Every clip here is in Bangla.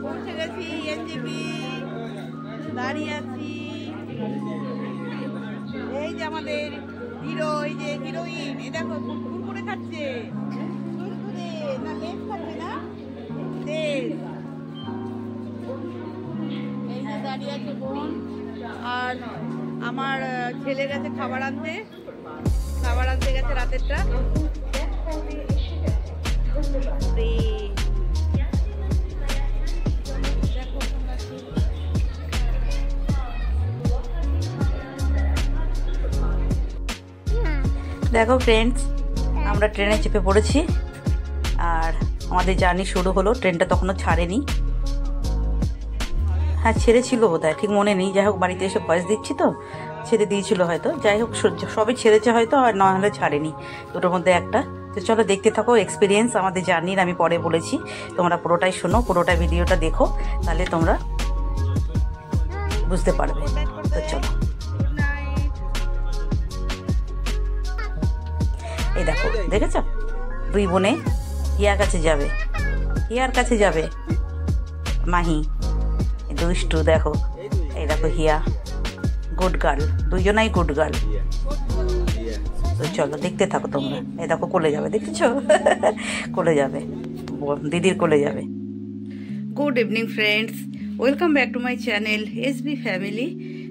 পৌঁছে গেছি এনজেপি, দাঁড়িয়ে আছি। এই যে আমাদের হিরো, এই যে হিরোইন, এই দেখো কুরকুরে খাচ্ছে। কুরকুরে না লেস খাচ্ছে না, লেস। এই যে দাঁড়িয়ে আছে বোন, আর আমার ছেলে গেছে খাবার আনতে গেছে রাতেরটা। দেখো ফ্রেন্ডস, আমরা ট্রেনে চেপে পড়েছি আর আমাদের জার্নি শুরু হলো। ট্রেনটা তখনও ছাড়েনি, হ্যাঁ ছেড়েছিল বোধহয়, ঠিক মনে নেই। যাই হোক, বাড়িতে এসে ভয়েস দিচ্ছি তো, ছেড়ে দিয়েছিল হয়তো। যাই হোক, সবই ছেড়েছে হয়তো, আর না হলে ছাড়েনি, দুটোর মধ্যে একটা। তো চলো দেখতে থাকো এক্সপিরিয়েন্স আমাদের জার্নির। আমি পরে বলেছি, তোমরা পুরোটাই শোনো, পুরোটা ভিডিওটা দেখো, তাহলে তোমরা বুঝতে পারবে। তো চলো, এই দেখো, দেখেছ দুই বোনে হিয়ার কাছে যাবে, মাহি দুষ্টু। দেখো, এই দেখো হিয়া, গুড গার্ল, দুইজনাই গুড গার্ল। তো চলো দেখতে থাকো তোমরা। এই দেখো কোলে যাবে, দেখেছো? কোলে যাবে, দিদির কোলে যাবে। Good evening friends, welcome back to my channel SB family.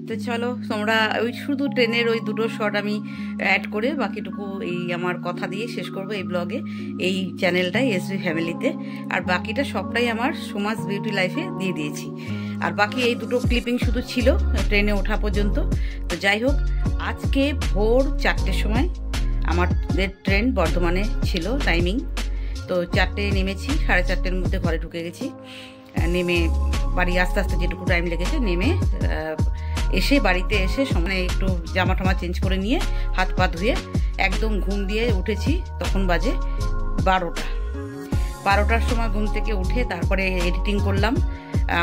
তো চলো তোমরা, ওই শুধু ট্রেনের ওই দুটো শট আমি অ্যাড করে বাকিটুকু এই আমার কথা দিয়ে শেষ করব এই ব্লগে, এই চ্যানেলটাই এসবি ফ্যামিলিতে। আর বাকিটা সবটাই আমার সমাজ বিউটি লাইফে দিয়ে দিয়েছি। আর বাকি এই দুটো ক্লিপিং শুধু ছিল ট্রেনে ওঠা পর্যন্ত। তো যাই হোক, আজকে ভোর 4টের সময় আমাদের ট্রেন বর্ধমানে ছিল টাইমিং। তো 4টে নেমেছি, 4:30-র মধ্যে ঘরে ঢুকে গেছি। নেমে বাড়ি আস্তে আস্তে যেটুকু টাইম লেগেছে, নেমে এসে বাড়িতে এসে মানে একটু জামা টামা চেঞ্জ করে নিয়ে হাত পা ধুয়ে একদম ঘুম দিয়ে উঠেছি। তখন বাজে 12টার সময় ঘুম থেকে উঠে তারপরে এডিটিং করলাম।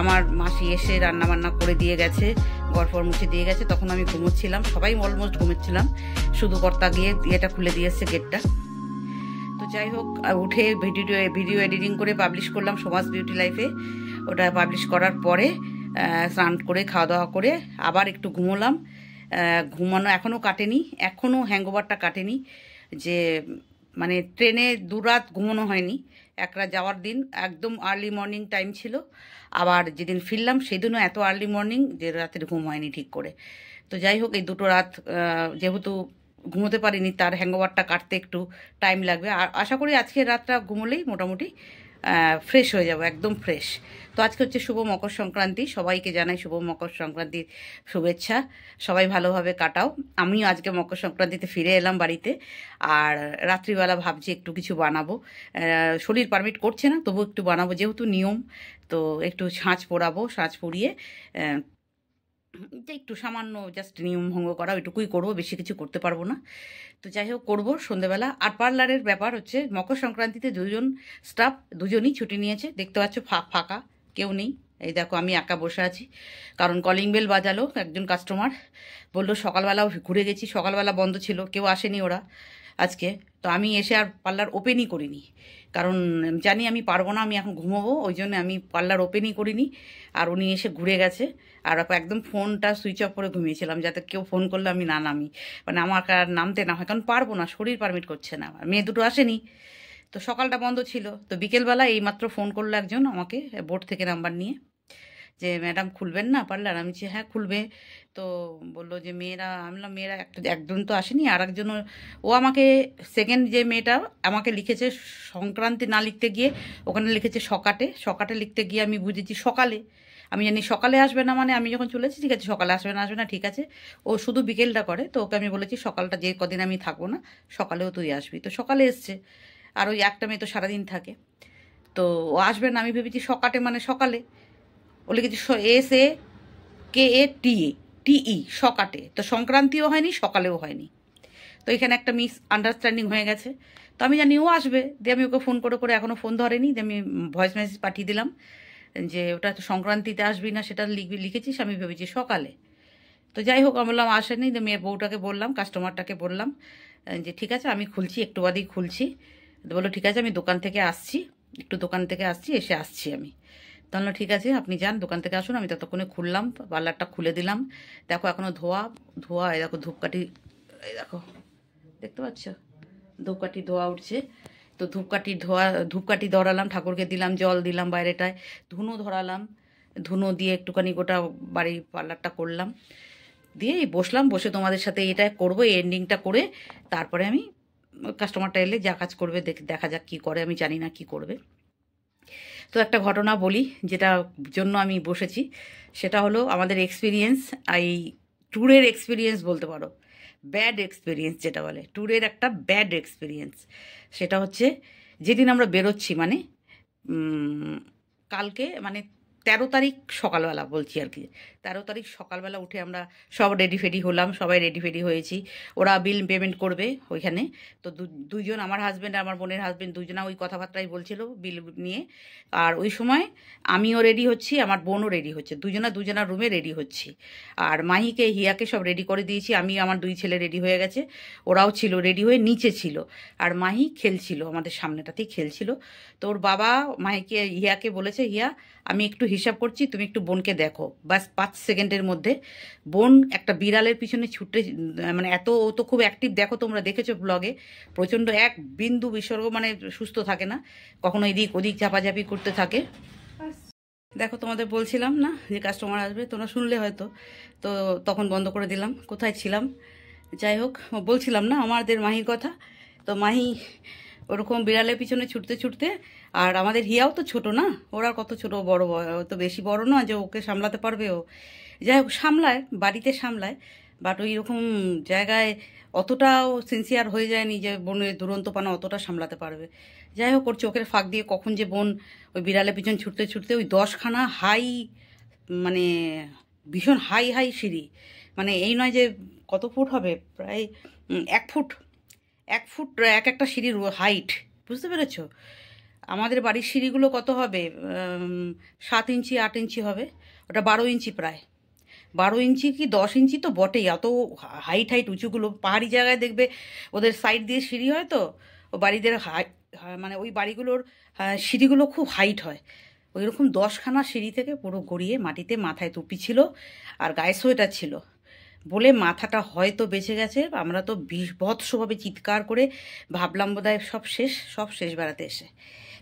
আমার মাসি এসে রান্না বান্না করে দিয়ে গেছে, গড়ফড় মুছে দিয়ে গেছে। তখন আমি ঘুমোচ্ছিলাম, সবাই অলমোস্ট ঘুমোচ্ছিলাম, শুধু কর্তা গিয়ে ইয়েটা খুলে দিয়ে এসছে, গেটটা। তো যাই হোক, উঠে ভিডিও এডিটিং করে পাবলিশ করলাম সমাজ বিউটি লাইফে। ওটা পাবলিশ করার পরে স্নান করে খাওয়া দাওয়া করে আবার একটু ঘুমোলাম। ঘুমানো এখনও কাটেনি, এখনও হ্যাংওভারটা কাটেনি। যে মানে ট্রেনে 2 রাত ঘুমানো হয়নি। এক রাত যাওয়ার দিন একদম আর্লি মর্নিং টাইম ছিল, আবার যেদিন ফিরলাম সেদিনও এত আর্লি মর্নিং যে রাতের ঘুম হয়নি ঠিক করে। তো যাই হোক, এই দুটো রাত যেহেতু ঘুমোতে পারিনি, তার হ্যাংওভারটা কাটতে একটু টাইম লাগবে। আর আশা করি আজকের রাতটা ঘুমোলেই মোটামুটি ফ্রেশ হয়ে যাবো, একদম ফ্রেশ। তো আজকে হচ্ছে শুভ মকর সংক্রান্তি, সবাইকে জানাই শুভ মকর সংক্রান্তির শুভেচ্ছা। সবাই ভালোভাবে কাটাও। আমিও আজকে মকর সংক্রান্তিতে ফিরে এলাম বাড়িতে, আর রাত্রিবেলা ভাবছি একটু কিছু বানাবো। শরীর পারমিট করছে না, তবু একটু বানাবো, যেহেতু নিয়ম। তো একটু ছাঁচ পোড়াবো, ছাঁচ পুড়িয়ে একটু সামান্য জাস্ট নিয়ম ভঙ্গ করা, ওইটুকুই করবো, বেশি কিছু করতে পারবো না। তো যাই হোক, করবো সন্ধ্যেবেলা। আর পার্লারের ব্যাপার হচ্ছে, মকর সংক্রান্তিতে দুজন স্টাফ দুজনই ছুটি নিয়েছে। দেখতে পাচ্ছ ফাঁকা, কেউ নেই। এই দেখো আমি একা বসে আছি, কারণ কলিং বেল বাজালো একজন কাস্টমার, বললো সকালবেলাও ঘুরে গেছি, সকালবেলা বন্ধ ছিল, কেউ আসেনি ওরা আজকে। তো আমি এসে আর পার্লার ওপেনই করিনি, কারণ জানি আমি পারবো না, আমি এখন ঘুমোবো, ওই জন্য আমি পার্লার ওপেনই করিনি। আর উনি এসে ঘুরে গেছে, আর একদম ফোনটা সুইচ অফ করে ঘুমিয়েছিলাম, যাতে কেউ ফোন করলে আমি না নামি, মানে আমার আর নামতে না হয়, কারণ পারবো না, শরীর পারমিট করছে না। মেয়ে দুটো আসেনি, তো সকালটা বন্ধ ছিল। তো বিকেলবেলা এইমাত্র ফোন করলো একজন আমাকে, বোর্ড থেকে নাম্বার নিয়ে, যে ম্যাডাম খুলবেন না পার্লার? আমি বলছি হ্যাঁ খুলবে। তো বললো যে মেয়েরা, আমি বললাম মেয়েরা একজন তো আসেনি, আর একজন, ও আমাকে সেকেন্ড যে মেয়েটা আমাকে লিখেছে সংক্রান্তি না লিখতে গিয়ে ওখানে লিখেছে সকাটে লিখতে গিয়ে আমি বুঝেছি সকালে। আমি জানি সকালে আসবে না, মানে আমি যখন চলেছি ঠিক আছে, সকালে আসবে না ঠিক আছে। ও শুধু বিকেলটা করে, তো ওকে আমি বলেছি সকালটা যে কদিন আমি থাকবো না, সকালেও তুই আসবি। তো সকালে এসছে, আর ওই একটা মেয়ে তো সারাদিন থাকে, তো ও আসবে না। আমি ভেবেছি সকাটে মানে সকালে, ও লিখেছে SAKATE সকাটে, তো সংক্রান্তিও হয়নি, সকালেও হয়নি। তো এখানে একটা মিস আন্ডারস্ট্যান্ডিং হয়ে গেছে। তো আমি জানি ও আসবে, দিয়ে আমি ওকে ফোন করে এখনও ফোন ধরেনি, দিয়ে আমি ভয়েস মেসেজ পাঠিয়ে দিলাম যে ওটা তো সংক্রান্তিতে আসবি না, সেটা লিখেছিস, আমি ভেবেছি সকালে। তো যাই হোক, আমি বললাম আসেনি। তো মেয়ের বউটাকে বললাম, কাস্টমারটাকে বললাম যে ঠিক আছে আমি খুলছি, একটু বাদেই খুলছি। তো বললো ঠিক আছে, আমি দোকান থেকে আসছি, এসে আসছি আমি। তাহলে ঠিক আছে, আপনি যান দোকান থেকে আসুন, আমি ততক্ষণে খুললাম, পার্লারটা খুলে দিলাম। দেখো এখনও ধোয়া ধোয়া, এই দেখো ধূপকাঠি, এই দেখো দেখতে পাচ্ছ ধূপকাঠি ধোয়া উঠছে। তো ধূপকাঠি ধরালাম, ঠাকুরকে দিলাম, জল দিলাম বাইরেটায়, ধুনো ধরালাম, ধুনো দিয়ে একটুখানি গোটা বাড়ি পার্লারটা করলাম, দিয়ে এই বসলাম, বসে তোমাদের সাথে এটা করবো, এই এন্ডিংটা করে তারপরে আমি কাস্টমারটা এলে যা কাজ করবে দেখা যাক কী করে, আমি জানি না কি করবে। তো একটা ঘটনা বলি, যেটা জন্য আমি বসেছি, সেটা হলো আমাদের এক্সপিরিয়েন্স, এই ট্যুরের এক্সপিরিয়েন্স বলতে পারো, ব্যাড এক্সপিরিয়েন্স যেটা বলে, ট্যুরের একটা ব্যাড এক্সপিরিয়েন্স। সেটা হচ্ছে যেদিন আমরা বেরোচ্ছি, মানে কালকে, মানে 13 তারিখ সকালবেলা বলছি আর কি, 13 তারিখ সকালবেলা উঠে আমরা সব রেডি ফেডি হলাম, সবাই রেডি ফেডি হয়েছি। ওরা বিল পেমেন্ট করবে ওইখানে। তো দুইজন, আমার হাজব্যান্ড আর আমার বোনের হাজব্যান্ড, দুজনা ওই কথাবার্তাই বলছিল বিল নিয়ে। আর ওই সময় আমিও রেডি হচ্ছি, আমার বোনও রেডি হচ্ছে, দুজনা রুমে রেডি হচ্ছি। আর মাহিকে হিয়াকে সব রেডি করে দিয়েছি, আমি আমার 2 ছেলে রেডি হয়ে গেছে, ওরাও ছিল রেডি হয়ে নিচে ছিল। আর মাহি খেলছিল, আমাদের সামনেটাতেই খেলছিল। তো ওর বাবা মাহিকে হিয়াকে বলেছে, হিয়া আমি একটু হিসাব করছি, তুমি একটু বোনকে দেখো। বাস 5 সেকেন্ডের মধ্যে বোন একটা বিড়ালের পিছনে ছুটে, মানে এত, ও তো খুব অ্যাক্টিভ, দেখো তোমরা দেখেছো ব্লগে, প্রচণ্ড এক বিন্দু বিসর্গ মানে সুস্থ থাকে না, কখনো এদিক ওদিক ঝাপাঝাপি করতে থাকে। দেখো তোমাদের বলছিলাম না যে কাস্টমার আসবে, তোমরা শুনলে হয়তো, তো তখন বন্ধ করে দিলাম, কোথায় ছিলাম। যাই হোক, বলছিলাম না আমাদের মাহির কথা। তো মাহি ওরকম বিড়ালের পিছনে ছুটতে ছুটতে, আর আমাদের হিয়াও তো ছোট না, ওরা কত ছোট, বড় তো বেশি বড় না যে ওকে সামলাতে পারবে ও। যাই হোক, সামলায়, বাড়িতে সামলায়, বাট ওই রকম জায়গায় অতটাও সিনসিয়ার হয়ে যায়নি যে বোনের দুরন্তপনা অতটা সামলাতে পারবে। যাই হোক, ওর চোখের ফাঁক দিয়ে কখন যে বোন ওই বিড়ালের পিছন ছুটতে ছুটতে ওই 10খানা হাই, মানে ভীষণ হাই হাই সিঁড়ি, মানে এই নয় যে কত ফুট হবে, প্রায় 1 ফুট, 1 ফুট এক একটা সিঁড়ির হাইট, বুঝতে পেরেছো? আমাদের বাড়ির সিঁড়িগুলো কত হবে, 7 ইঞ্চি 8 ইঞ্চি হবে, ওটা 12 ইঞ্চি, প্রায় 12 ইঞ্চি কি 10 ইঞ্চি তো বটেই। অত হাইট হাইট উঁচুগুলো পাহাড়ি জায়গায় দেখবে ওদের সাইড দিয়ে সিঁড়ি হয়, তো ও বাড়িদের মানে ওই বাড়িগুলোর সিঁড়িগুলো খুব হাইট হয়। ওই রকম 10খানা সিঁড়ি থেকে পুরো গড়িয়ে মাটিতে, মাথায় টুপি ছিল আর গায়ে সোয়েটার ছিল বলে মাথাটা হয়তো বেঁচে গেছে। আমরা তো বিভৎসভাবে চিৎকার করে ভাবলাম বোধহয় সব শেষ বেড়াতে এসে।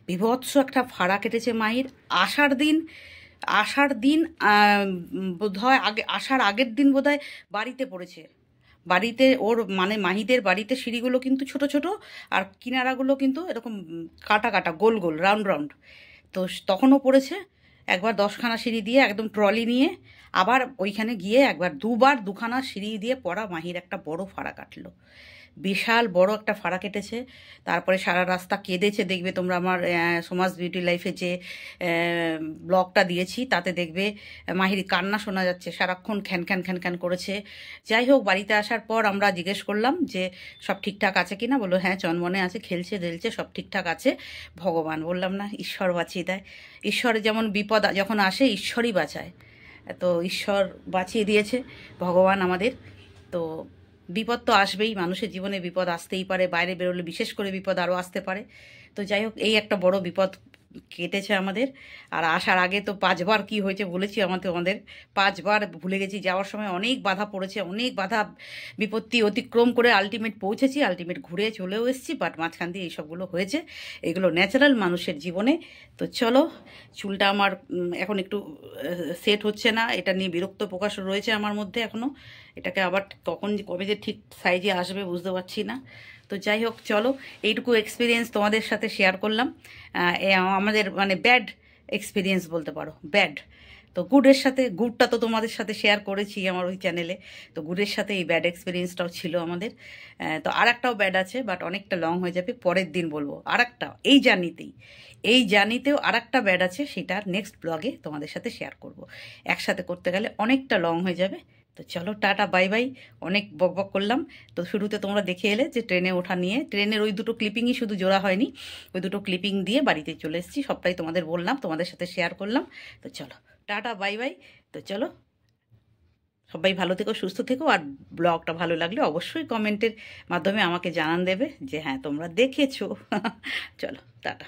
বিভৎস একটা ফাড়া কেটেছে মাহির। আসার দিন বোধহয় আসার আগের দিন বোধহয় বাড়িতে পড়েছে। বাড়িতে ওর, মানে মাহিদের বাড়িতে সিঁড়িগুলো কিন্তু ছোট ছোট, আর কিনারাগুলো কিন্তু এরকম কাটা কাটা, গোল গোল, রাউন্ড রাউন্ড। তো তখনও পড়েছে একবার 10খানা সিঁড়ি দিয়ে, একদম ট্রলি নিয়ে, আবার ওইখানে গিয়ে একবার 2খানা সিঁড়ি দিয়ে পড়া মাহির একটা বড় ফাড়া কাটলো, বিশাল বড় একটা ফাড়া কেটেছে। তারপরে সারা রাস্তা কেঁদেছে, দেখবে তোমরা আমার সমাজ বিউটি লাইফে যে ব্লগটা দিয়েছি তাতে দেখবে মাহির কান্না শোনা যাচ্ছে, সারাক্ষণ খ্যান খ্যান খ্যান খ্যান করেছে। যাই হোক, বাড়িতে আসার পর আমরা জিজ্ঞেস করলাম যে সব ঠিকঠাক আছে কিনা, বললো হ্যাঁ চনমনে আছে, খেলছে দেলছে, সব ঠিকঠাক আছে। ভগবান, বললাম না ঈশ্বর বাঁচিয়ে দেয়, ঈশ্বরের যেমন বিপদ যখন আসে ঈশ্বরই বাঁচায়, তো ঈশ্বর বাঁচিয়ে দিয়েছে ভগবান আমাদের। তো বিপদ তো আসবেই, মানুষের জীবনে বিপদ আসতেই পারে, বাইরে বেরোলে বিশেষ করে বিপদ আরও আসতে পারে। তো যাই হোক, এই একটা বড় বিপদ কেটেছে আমাদের। আর আসার আগে তো 5বার কি হয়েছে বলেছি, আমাদের 5বার ভুলে গেছি। যাওয়ার সময় অনেক বাধা পড়েছে, অনেক বাধা বিপত্তি অতিক্রম করে আলটিমেট পৌঁছেছি, আলটিমেট ঘুরে চলেও এসেছি, বাট মাঝখান দিয়ে এইসবগুলো হয়েছে। এগুলো ন্যাচারাল মানুষের জীবনে। তো চলো, চুলটা আমার এখন একটু সেট হচ্ছে না, এটা নিয়ে বিরক্ত প্রকাশ রয়েছে আমার মধ্যে এখনও। এটাকে আবার কখন কবে যে ঠিক সাইজে আসবে বুঝতে পারছি না। তো যাই হোক, চলো, এইটুকু এক্সপিরিয়েন্স তোমাদের সাথে শেয়ার করলাম। আমাদের মানে ব্যাড এক্সপিরিয়েন্স বলতে পারো, ব্যাড। তো গুডটা তো তোমাদের সাথে শেয়ার করেছি আমার ওই চ্যানেলে। তো গুডের সাথে এই ব্যাড এক্সপিরিয়েন্সটাও ছিল আমাদের। তো আর একটাও ব্যাড আছে, বাট অনেকটা লং হয়ে যাবে, পরের দিন বলবো। আর একটা এই জার্নিতেও আর একটা ব্যাড আছে, সেটা নেক্সট ব্লগে তোমাদের সাথে শেয়ার করব। একসাথে করতে গেলে অনেকটা লং হয়ে যাবে। তো চলো, টাটা বাই বাই। অনেক বকবক করলাম। তো শুরুতে তোমরা দেখে এলে যে ট্রেনে ওঠা নিয়ে, ট্রেনের ওই 2টো ক্লিপিংই শুধু জোড়া হয়নি, ওই 2টো ক্লিপিং দিয়ে বাড়িতে চলে এসেছি, সবটাই তোমাদের বললাম, তোমাদের সাথে শেয়ার করলাম। তো চলো, টাটা বাই বাই। তো চলো, সবাই ভালো থেকো, সুস্থ থেকো। আর ব্লগটা ভালো লাগলে অবশ্যই কমেন্টের মাধ্যমে আমাকে জানান দেবে যে হ্যাঁ তোমরা দেখেছো। চলো, টাটা।